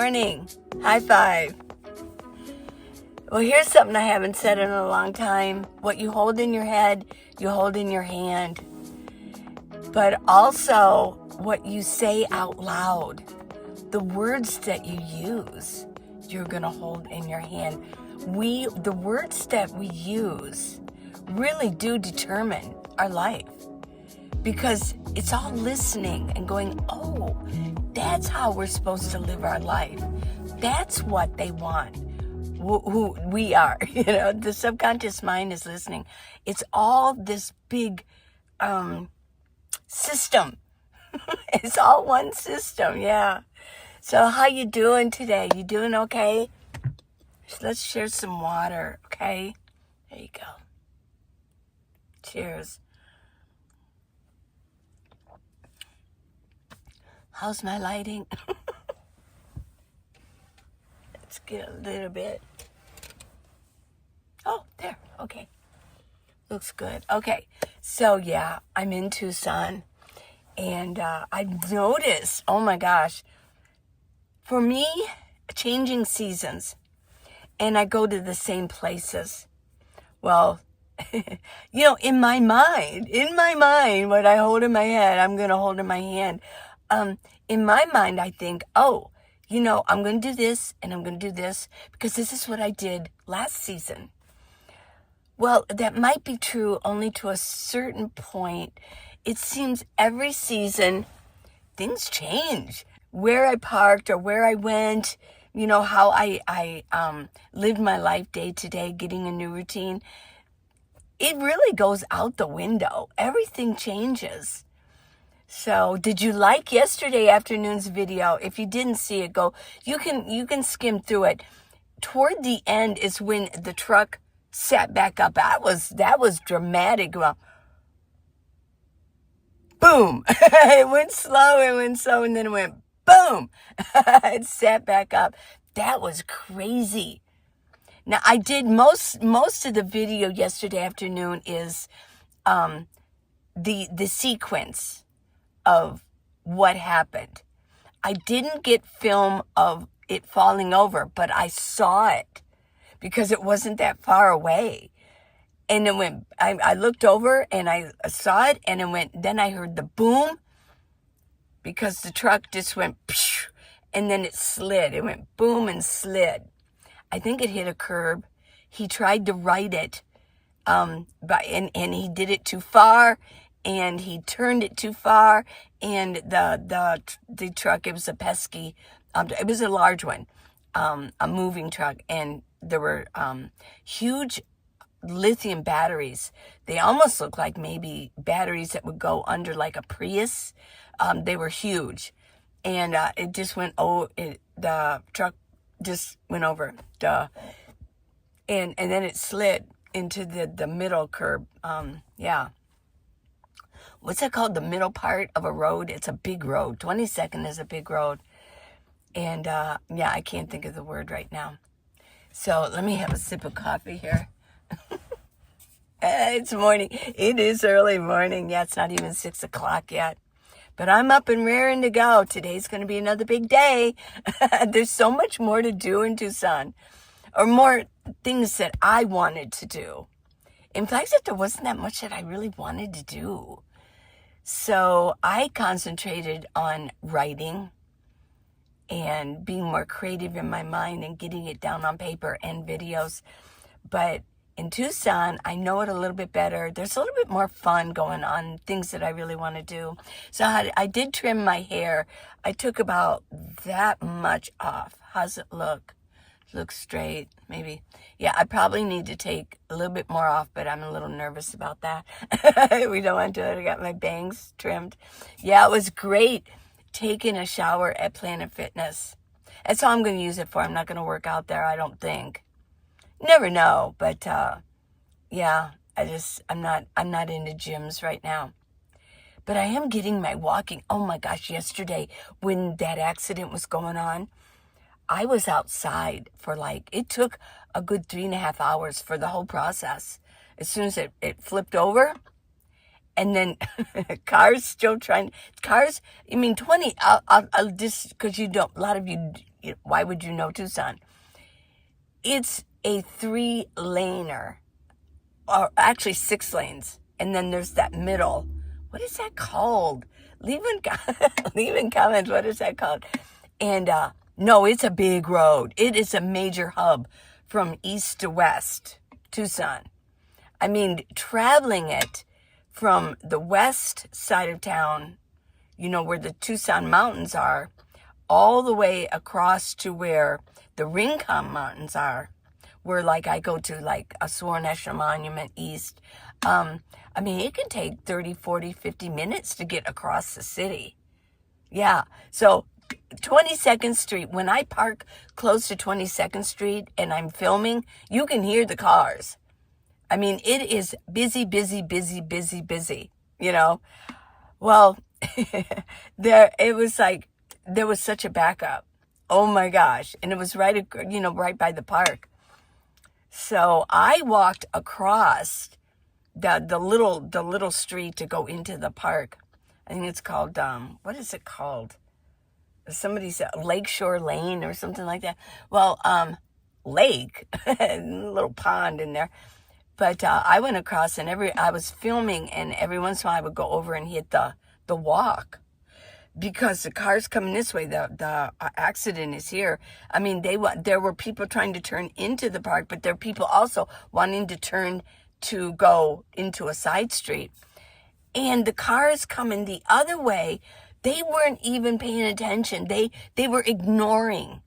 morning. High five. Well, here's something I haven't said in a long time. What you hold in your head, you hold in your hand. But also what you say out loud. The words that you use, you're going to hold in your hand. The words that we use really do determine our life. Because it's all listening and going, oh, that's how we're supposed to live our life. That's what they want. Who we are, the subconscious mind is listening. It's all this big system. It's all one system, yeah. So how you doing today? You doing okay? Let's share some water, okay? There you go. Cheers. How's my lighting? Let's get a little bit. Oh, there. Okay. Looks good. Okay. So, yeah, I'm in Tucson. And I've noticed, oh my gosh, for me, changing seasons. And I go to the same places. Well, in my mind, what I hold in my head, I'm going to hold in my hand. In my mind, I think, I'm going to do this and I'm going to do this because this is what I did last season. Well, that might be true only to a certain point. It seems every season, things change. Where I parked or where I went, how I lived my life day to day, getting a new routine. It really goes out the window. Everything changes. So, did you like yesterday afternoon's video? If you didn't see it, you can skim through it. Toward the end is when the truck sat back up. That was dramatic. Well, boom. It went slow, and then it went boom. It sat back up. That was crazy. Now, I did most of the video yesterday afternoon is the sequence of what happened. I didn't get film of it falling over, but I saw it because it wasn't that far away. And it went, I looked over and I saw it and it went, then I heard the boom because the truck just went, psh, and then it slid. It went boom and slid. I think it hit a curb. He tried to right it, and he did it too far. And he turned it too far, and the truck, it was a pesky, it was a large one, a moving truck, and there were huge lithium batteries. They almost looked like maybe batteries that would go under like a Prius. They were huge, and it just went, the truck just went over, and then it slid into the middle curb, yeah. What's that called? The middle part of a road. It's a big road. 22nd is a big road. And, I can't think of the word right now. So let me have a sip of coffee here. It's morning. It is early morning. Yeah, it's not even 6 o'clock yet. But I'm up and raring to go. Today's going to be another big day. There's so much more to do in Tucson. Or more things that I wanted to do. In fact, there wasn't that much that I really wanted to do. So I concentrated on writing and being more creative in my mind and getting it down on paper and videos. But in Tucson, I know it a little bit better. There's a little bit more fun going on, things that I really want to do. So I did trim my hair. I took about that much off. How's it look? Looks straight, maybe. Yeah, I probably need to take a little bit more off, but I'm a little nervous about that. We don't want to do it. I got my bangs trimmed. Yeah, it was great taking a shower at Planet Fitness. That's all I'm going to use it for. I'm not going to work out there, I don't think. Never know, but yeah, I'm not into gyms right now. But I am getting my walking. Oh my gosh, yesterday when that accident was going on, I was outside for it took a good 3.5 hours for the whole process. As soon as it flipped over, and then cars still trying, 20, I'll just, because a lot of you Why would you know Tucson? It's a 3-laner, or actually 6 lanes. And then there's that middle. What is that called? Leave in comments, what is that called? And no, it's a big road. It is a major hub from east to west, Tucson. I mean, traveling it from the west side of town, where the Tucson mountains are, all the way across to where the Rincon Mountains are, where like I go to like a Sworn National Monument east. I mean, it can take 30, 40, 50 minutes to get across the city. Yeah. So 22nd Street, when I park close to 22nd Street and I'm filming, you can hear the cars. I mean, it is busy, busy, busy, busy, busy, Well, there was such a backup. Oh my gosh. And it was right by the park. So I walked across the little street to go into the park. I think it's called, what is it called? Somebody said Lakeshore Lane or something like that. Well, lake, a little pond in there. But I went across and I was filming, and every once in a while I would go over and hit the walk, because the car's coming this way. The accident is here. I mean, there were people trying to turn into the park, but there are people also wanting to turn to go into a side street. And the cars coming the other way, they weren't even paying attention. They were ignoring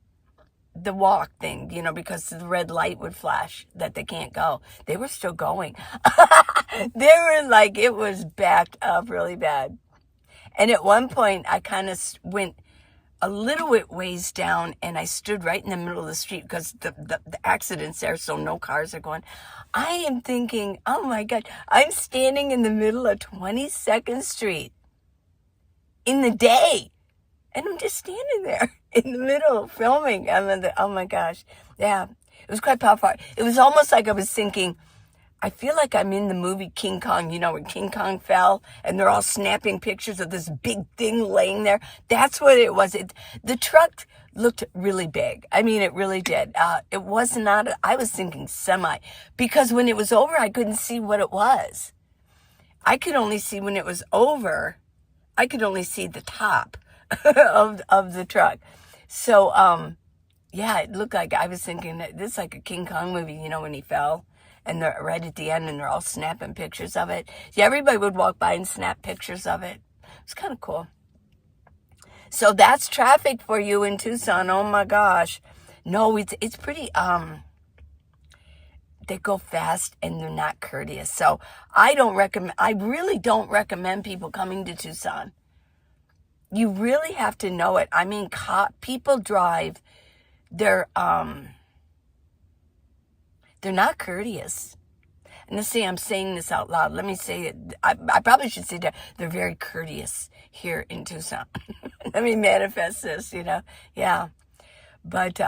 the walk thing, because the red light would flash that they can't go. They were still going. They were like, it was backed up really bad. And at one point, I kind of went a little bit ways down, and I stood right in the middle of the street because the accident's there, so no cars are going. I am thinking, oh my God, I'm standing in the middle of 22nd Street in the day. And I'm just standing there in the middle filming. Oh my gosh. Yeah, it was quite powerful. It was almost like I was thinking, I feel like I'm in the movie King Kong, when King Kong fell and they're all snapping pictures of this big thing laying there. That's what it was. The truck looked really big. I mean, it really did. It was not, I was thinking semi, because when it was over, I couldn't see what it was. I could only see when it was over, I could only see the top of the truck. So, yeah, it looked like, I was thinking that this is like a King Kong movie, when he fell. And they're right at the end, and they're all snapping pictures of it. Yeah, everybody would walk by and snap pictures of it. It's kind of cool. So that's traffic for you in Tucson. Oh my gosh. No, it's pretty, they go fast and they're not courteous. So I really don't recommend people coming to Tucson. You really have to know it. I mean, people drive, they're not courteous. And let's say I'm saying this out loud. Let me say it. I probably should say that they're very courteous here in Tucson. Let me manifest this, Yeah. But,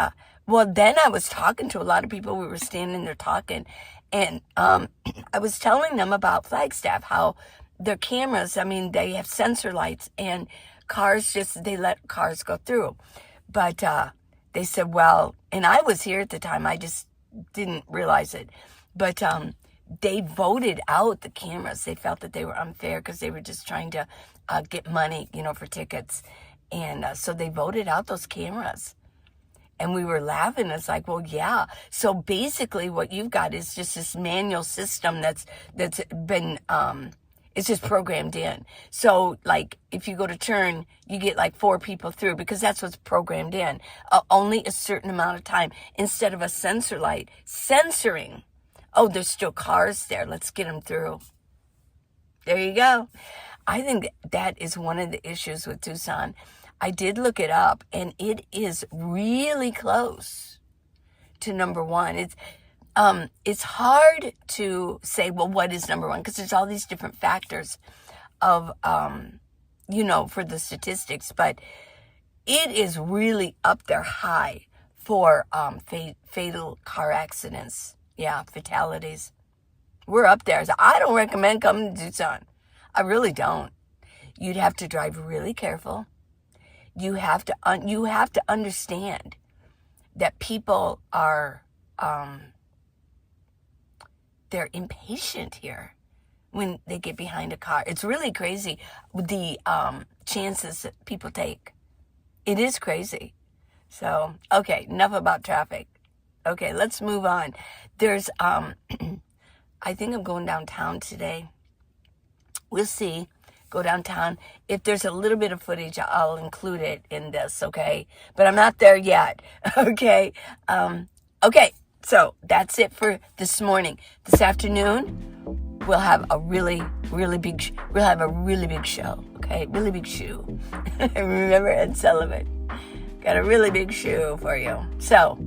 well, then I was talking to a lot of people. We were standing there talking. And I was telling them about Flagstaff, how their cameras, I mean, they have sensor lights. And they let cars go through. But they said, well, and I was here at the time. I just didn't realize it, but they voted out the cameras. They felt that they were unfair because they were just trying to get money, for tickets, and so they voted out those cameras. And we were laughing. It's like, well, yeah. So basically, what you've got is just this manual system that's been it's just programmed in. So, like, if you go to turn, you get like 4 people through because that's what's programmed in. Only a certain amount of time instead of a sensor light censoring. Oh, there's still cars there. Let's get them through. There you go. I think that is one of the issues with Tucson. I did look it up, and it is really close to number 1. It's hard to say, well, what is number 1? Because there's all these different factors of, for the statistics. But it is really up there high for fatal car accidents. Yeah, fatalities. We're up there. So I don't recommend coming to Tucson. I really don't. You'd have to drive really careful. You have to understand that people are, they're impatient here when they get behind a car. It's really crazy, the chances that people take. It is crazy. So, okay, enough about traffic. Okay, let's move on. There's, I think I'm going downtown today. We'll see. Go downtown. If there's a little bit of footage, I'll include it in this, okay? But I'm not there yet, okay? Okay, so that's it for this morning. This afternoon, we'll have a really big show, okay? Really big shoe. Remember Ed Sullivan? Got a really big shoe for you. So,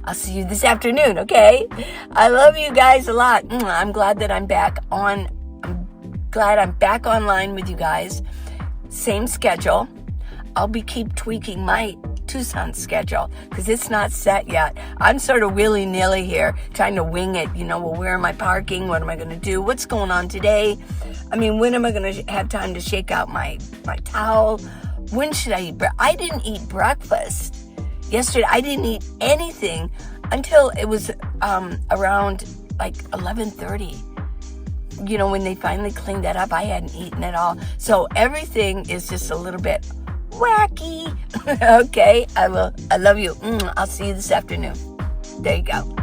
I'll see you this afternoon, okay? I love you guys a lot. I'm glad that I'm back online with you guys. Same schedule. I'll keep tweaking my Tucson schedule because it's not set yet. I'm sort of willy-nilly here, trying to wing it. Well, where am I parking? What am I going to do? What's going on today? I mean, when am I going to have time to shake out my towel? When should I eat I didn't eat breakfast yesterday. I didn't eat anything until it was around like 11:30. When they finally cleaned that up, I hadn't eaten at all. So everything is just a little bit wacky. Okay, I love you. I'll see you this afternoon. There you go.